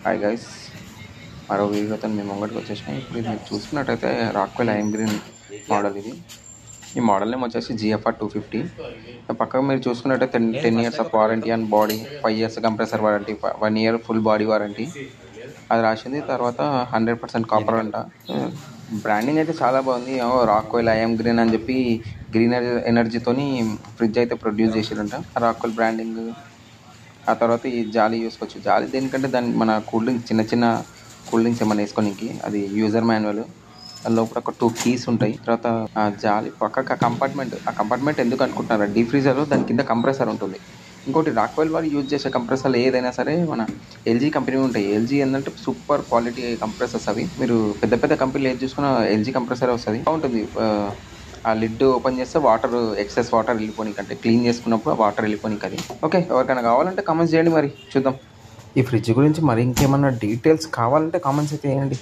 Hi guys, మరో వీడియోతో మేము ముంగడికి వచ్చేసినాయి. ఇప్పుడు ఇది మీరు చూసుకున్నట్టయితే రాక్వెల్ ఐఎమ్ గ్రీన్ మోడల్ ఇది. ఈ మోడల్ నేమ్ వచ్చేసి GFR 250. పక్కగా మీరు చూసుకున్నట్టయితే 10 years of warranty and body, 5 years compressor warranty, 1 year full body warranty అది రాసింది. తర్వాత 100% కాపర్ అంట. బ్రాండింగ్ అయితే చాలా బాగుంది. రాక్వెల్ ఐఎమ్ గ్రీన్ అని చెప్పి గ్రీన్ ఎనర్జీతోని ఫ్రిడ్జ్ అయితే ప్రొడ్యూస్ చేసారంట. Rockwell branding. ఆ తర్వాత ఈ జాలీ చూసుకోవచ్చు. జాలీ దేనికంటే దాన్ని మన కూల్ డ్రింక్స్, చిన్న చిన్న కూల్ డ్రింక్స్ ఏమైనా వేసుకోనికి. అది యూజర్ మాన్యువల్. లోపల ఒక 2 కీస్ ఉంటాయి. తర్వాత ఆ జాలి పక్కకు ఆ కంపార్ట్మెంట్ ఎందుకు అనుకుంటున్నారు, డీప్ ఫ్రీజర్ దాని కింద కంప్రెసర్ ఉంటుంది. ఇంకోటి రాక్వెల్ వారు యూజ్ చేసే కంప్రెసర్లు ఏదైనా సరే మన LG కంపెనీ ఉంటాయి. LG ఏంటంటే సూపర్ క్వాలిటీ కంప్రెసర్స్ అవి. మీరు పెద్ద పెద్ద కంపెనీలు ఏది చూసుకున్నా LG కంప్రెసర్ వస్తుంది, బాగుంటుంది. ఆ లిడ్ ఓపెన్ చేస్తే వాటర్, ఎక్సెస్ వాటర్ వెళ్ళిపోనికి, అంటే క్లీన్ చేసుకున్నప్పుడు వాటర్ వెళ్ళిపోనికి అది. ఓకే, ఎవరికైనా కావాలంటే కామెంట్స్ చేయండి, మరి చూద్దాం. ఈ ఫ్రిడ్జ్ గురించి మరి ఇంకేమన్నా డీటెయిల్స్ కావాలంటే కామెంట్స్ అయితే చేయండి.